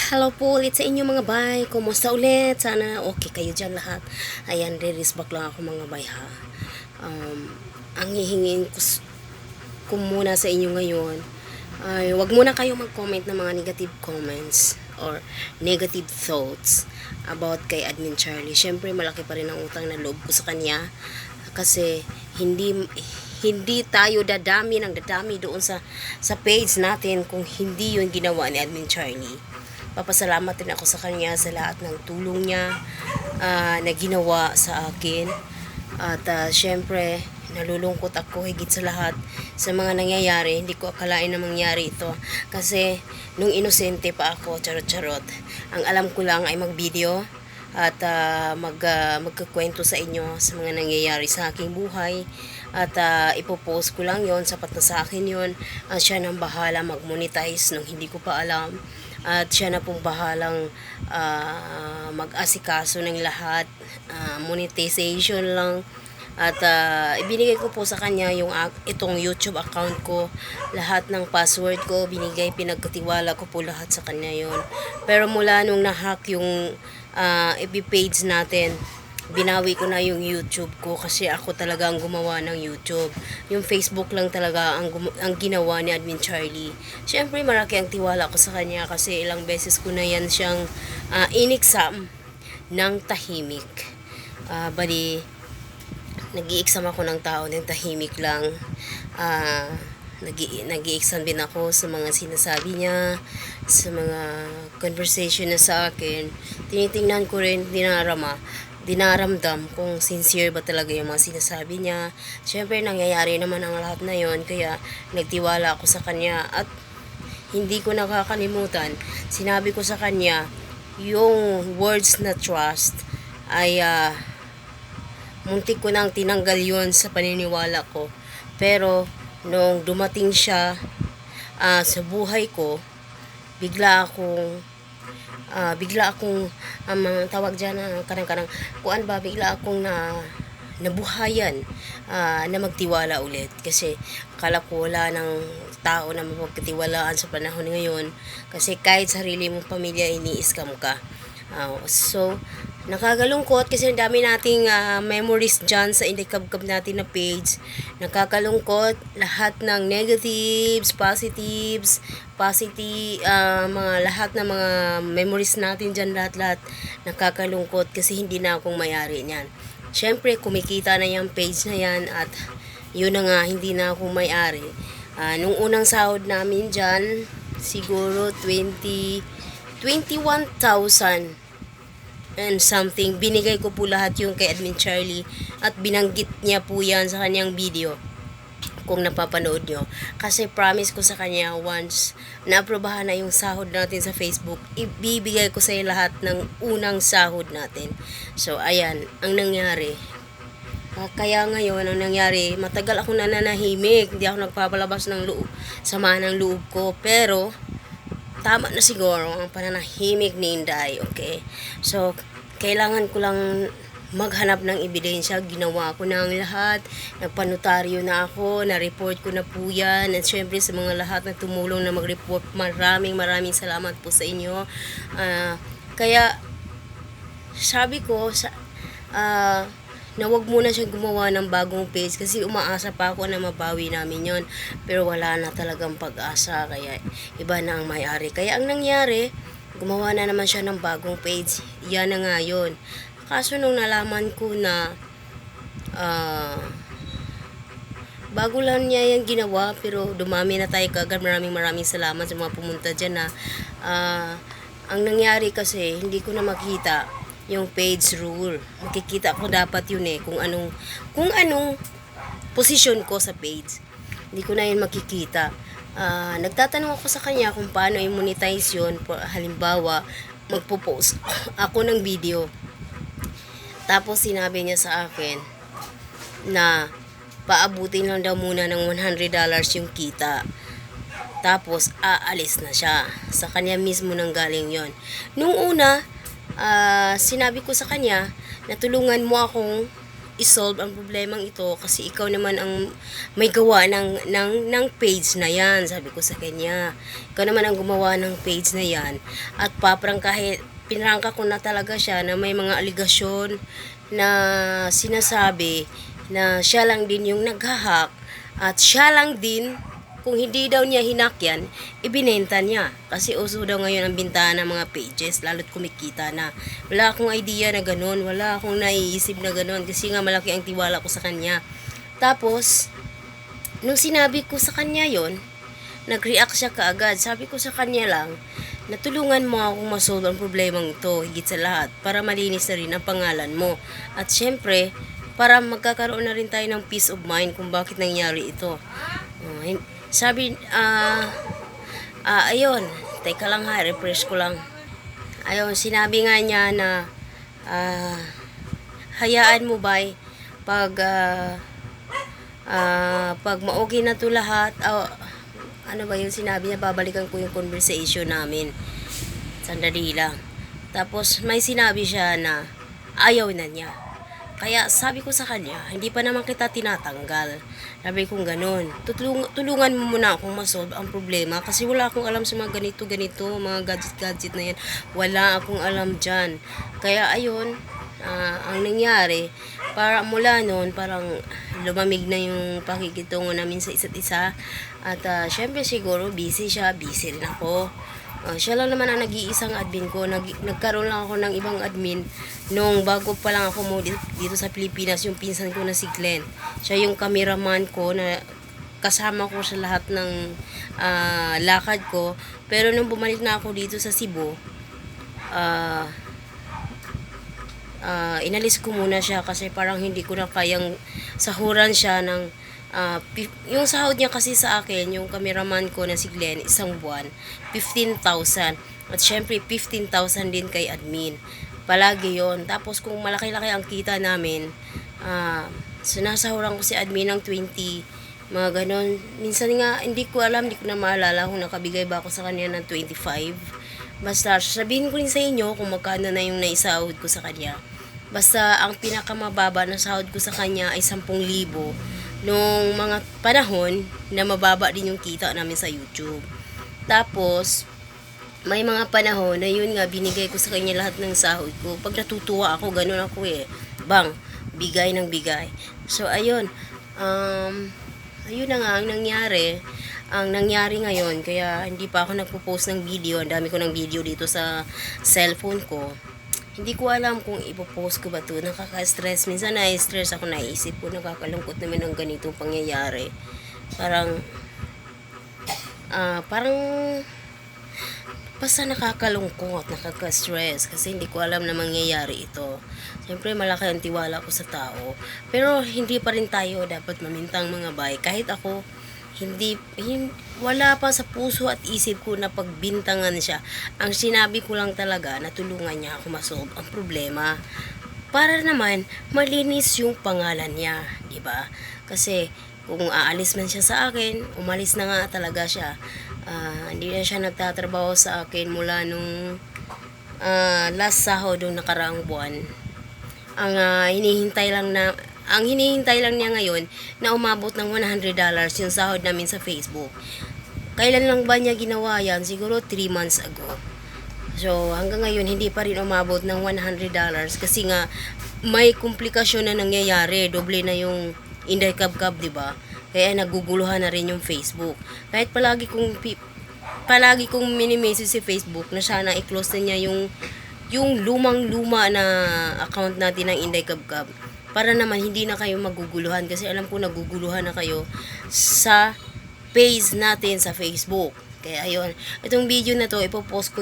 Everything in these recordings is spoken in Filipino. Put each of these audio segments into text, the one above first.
Hello po ulit sa inyo mga bay. Kumusta ulit? Sana okay kayo dyan lahat. Ayan, re-release back lang ako mga bay ha. Ang hihingin ko muna sa inyo ngayon ay wag muna kayo mag-comment ng mga negative comments or negative thoughts about kay Admin Charlie. Syempre malaki pa rin ang utang na loob ko sa kanya kasi hindi tayo dadami doon sa page natin kung hindi yun ginawa ni Admin Charlie. Papasalamat din ako sa kanya sa lahat ng tulong niya na ginawa sa akin. At syempre, nalulungkot ako higit sa lahat sa mga nangyayari. Hindi ko akalain na mangyari ito. Kasi, nung inosente pa ako, charot-charot, ang alam ko lang ay mag-video at magkakwento sa inyo sa mga nangyayari sa aking buhay. At ipopost ko lang yon, sapat na sa akin yon. Siya nang bahala mag-monetize nung hindi ko pa alam. At siya na pong bahalang mag-asikaso ng lahat, monetization lang. At ibinigay ko po sa kanya itong YouTube account ko, lahat ng password ko binigay, pinagkatiwala ko po lahat sa kanya yon. Pero mula nung nahack yung FB page natin, binawi ko na yung YouTube ko kasi ako talaga ang gumawa ng YouTube. Yung Facebook lang talaga ang ginawa ni Admin Charlie. Siyempre marami ang tiwala ko sa kanya kasi ilang beses ko na yan siyang in-exam ng tahimik. Bali, nag-i-exam ako ng tao ng tahimik lang. Nag-i-exam din ako sa mga sinasabi niya, sa mga conversation na sa akin. Tinitingnan ko rin, dinaramdam kung sincere ba talaga yung mga sinasabi niya. Siyempre, nangyayari naman ang lahat na yon, kaya nagtiwala ako sa kanya at hindi ko nakakalimutan. Sinabi ko sa kanya, yung words na trust ay muntik ko nang tinanggal yon sa paniniwala ko. Pero, nung dumating siya sa buhay ko, bigla akong tawag dyan bigla akong nabuhayan na magtiwala ulit kasi akala ko wala ng tao na mapagkatiwalaan sa panahon ngayon kasi kahit sarili mong pamilya ini-scam ka. So nakakalungkot kasi ang dami nating memories dyan sa indikab-kab natin na page. Nakakalungkot lahat ng negatives, positives, mga lahat ng mga memories natin dyan, lahat nakakalungkot kasi hindi na akong mayari niyan. Syempre kumikita na yung page na yan at yun na nga, hindi na akong may-ari. Nung unang sahod namin dyan, siguro 21,000 and something, binigay ko po lahat yung kay Admin Charlie at binanggit niya po yan sa kanyang video kung napapanood nyo. Kasi promise ko sa kanya, once naaprobahan na yung sahod natin sa Facebook, ibibigay ko sa lahat ng unang sahod natin. So ayan, ang nangyari. Kaya ngayon, ang nangyari, matagal ako nananahimik, hindi ako nagpapalabas ng sama ng loob ko, pero tama na siguro ang pananahimik ni Inday, okay? So, kailangan ko lang maghanap ng ebidensya. Ginawa ko na ang lahat. Nagpanotaryo na ako. Na-report ko na po yan. At syempre sa mga lahat na tumulong na mag-report, maraming salamat po sa inyo. Kaya, sabi ko, na wag muna siyang gumawa ng bagong page kasi umaasa pa ako na mabawi namin yon, pero wala na talagang pag-asa, kaya iba na ang may-ari. Kaya ang nangyari, gumawa na naman siya ng bagong page. Yan na nga yun. Kaso nung nalaman ko na bago lang niya yung ginawa, pero dumami na tayo kagad. Maraming salamat sa mga pumunta dyan na ang nangyari kasi hindi ko na makita yung page rule. Makikita ko dapat yun kung anong posisyon ko sa page. Hindi ko na yun makikita. Nagtatanong ako sa kanya kung paano i-monetize yun. Halimbawa, magpo-post ako ng video. Tapos sinabi niya sa akin na paabutin lang daw muna ng $100 yung kita. Tapos aalis na siya. Sa kanya mismo nang galing yon. Nung una, sinabi ko sa kanya na tulungan mo akong isolve ang problemang ito kasi ikaw naman ang may gawa ng page na yan, sabi ko sa kanya. Ikaw naman ang gumawa ng page na yan at paprang kahit pinrangka ko na talaga siya na may mga aligasyon na sinasabi na siya lang din yung naghahack at siya lang din kung hindi daw niya hinak yan, ibinenta niya. Kasi uso daw ngayon ang bintahan ng mga pages, lalo't kumikita na. Wala akong idea na ganun, wala akong naiisip na ganun, kasi nga malaki ang tiwala ko sa kanya. Tapos, nung sinabi ko sa kanya yon, nag-react siya kaagad. Sabi ko sa kanya lang, natulungan mo akong masolve ang problemang ito, higit sa lahat, para malinis na rin ang pangalan mo. At syempre, para magkakaroon na rin tayo ng peace of mind kung bakit nangyari ito. Sabi, ayun, teka lang ha, refresh ko lang. Ayun, sinabi nga niya na, hayaan mo ba, pag ma-okay na to lahat, ano ba yung sinabi niya, babalikan ko yung conversation namin. Sandali lang. Tapos, may sinabi siya na, ayaw na niya. Kaya sabi ko sa kanya, hindi pa naman kita tinatanggal. Sabi kong ganun. Tulungan mo muna akong masolve ang problema kasi wala akong alam sa mga ganito, mga gadget na yan. Wala akong alam dyan. Kaya ayun, ang nangyari, para mula noon, parang lumamig na yung pakikitungo namin sa isa't isa. At syempre siguro busy siya, busy rin ako. Siya lang naman ang nag-iisang admin ko. Nagkaroon lang ako ng ibang admin nung bago pa lang ako mo dito sa Pilipinas, yung pinsan ko na si Glenn. Siya yung cameraman ko na kasama ko sa lahat ng lakad ko. Pero nung bumalik na ako dito sa Cebu, inalis ko muna siya kasi parang hindi ko na kayang sahuran siya ng yung sahod niya kasi sa akin, yung cameraman ko na si Glenn, isang buwan, 15,000. At syempre, 15,000 din kay admin. Palagi yon. Tapos kung malaki-laki ang kita namin, sinasahuran ko si admin ng 20, mga ganon. Minsan nga, hindi ko alam, hindi ko na maalala kung nakabigay ba ako sa kanya ng 25. Basta, sabihin ko rin sa inyo kung magkano na yung naisahod ko sa kanya. Basta, ang pinakamababa na sahod ko sa kanya ay 10,000 nung mga panahon na mababa din yung kita namin sa YouTube. Tapos, may mga panahon na yun nga, binigay ko sa kanya lahat ng sahod ko. Pag natutuwa ako, ganun ako bang, bigay ng bigay. So, ayun. Ayun na nga ang nangyari. Ang nangyari ngayon, kaya hindi pa ako nagpo-post ng video. Ang dami ko ng video dito sa cellphone ko. Hindi ko alam kung ipopost ko ba ito. Nakaka-stress. Minsan na-stress ako, naisip ko, nakakalungkot naman ang ganitong pangyayari. Parang basta nakakalungkot, nakaka-stress kasi hindi ko alam na mangyayari ito. Siyempre malaki ang tiwala ko sa tao. Pero hindi pa rin tayo dapat mamintang mga bay. Kahit ako, wala pa sa puso at isip ko na pagbintangan siya. Ang sinabi ko lang talaga na tulungan niya ako masolve ang problema para naman malinis yung pangalan niya, di ba? Kasi kung aalis man siya sa akin, umalis na nga talaga siya. Hindi na siya nagtatrabaho sa akin mula nung last sahod nung nakaraang buwan. Ang hinihintay lang niya ngayon na umabot ng $100 yung sahod namin sa Facebook. Kailan lang ba niya ginawa yan? Siguro 3 months ago. So, hanggang ngayon, hindi pa rin umabot ng $100 kasi nga, may komplikasyon na nangyayari. Doble na yung Inday Kabkab, diba? Kaya naguguluhan na rin yung Facebook. Kahit palagi kong mini-message si Facebook na sana i-close na niya yung lumang-luma na account natin ng Inday Kabkab. Para naman hindi na kayo maguguluhan kasi alam ko naguguluhan na kayo sa page natin sa Facebook. Kaya ayun, itong video na to ipopost ko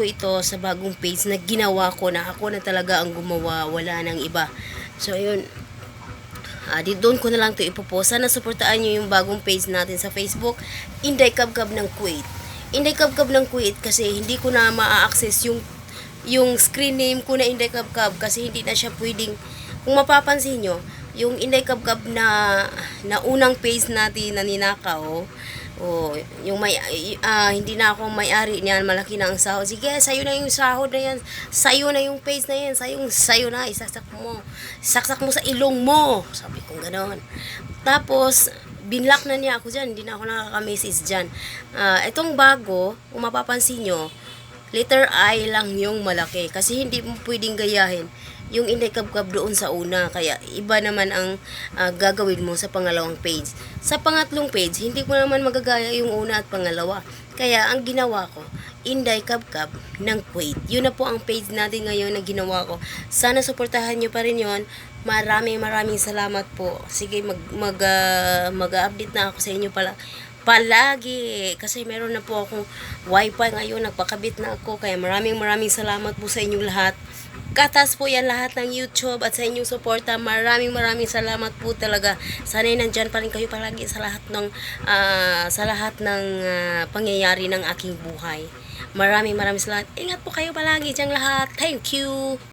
ito sa bagong page na ginawa ko na ako na talaga ang gumawa, wala nang iba. So ayun, doon ko na lang ito ipopost. Sana suportaan nyo yung bagong page natin sa Facebook, Inday Kabkab ng Kuwait. Inday Kabkab ng Kuwait kasi hindi ko na ma-access yung screen name ko na Inday Kabkab kasi hindi na siya pwedeng, kung mapapansin nyo, yung Inday Kabkab na unang page natin na ninakaw, O, yung hindi na ako may-ari niyan, malaki na ang sahod. Sige, sa'yo na yung sahod na yan. Sa'yo na yung page na yan. Sa'yo na, isaksak mo. Isaksak mo sa ilong mo. Sabi ko gano'n. Tapos, binlock na niya ako dyan. Hindi na ako nakaka-message dyan. Itong bago, kung mapapansin nyo, letter I lang yung malaki. Kasi hindi mo pwedeng gayahin yung inday kabkab doon sa una. Kaya iba naman ang gagawin mo sa pangalawang page. Sa pangatlong page, hindi ko naman magagaya yung una at pangalawa. Kaya ang ginawa ko, inday kabkab ng Kuwait. Yun na po ang page natin ngayon na ginawa ko. Sana suportahan nyo pa rin yun. Maraming salamat po. Sige, mag-update na ako sa inyo palagi kasi meron na po akong wifi ngayon, nagpakabit na ako, kaya maraming salamat po sa inyong lahat. Katas po yan lahat ng YouTube at sa inyong suporta. Maraming salamat po talaga. Sana'y nandyan pa rin kayo palagi sa lahat ng pangyayari ng aking buhay. Maraming salamat. Ingat po kayo palagi diyang lahat. Thank you.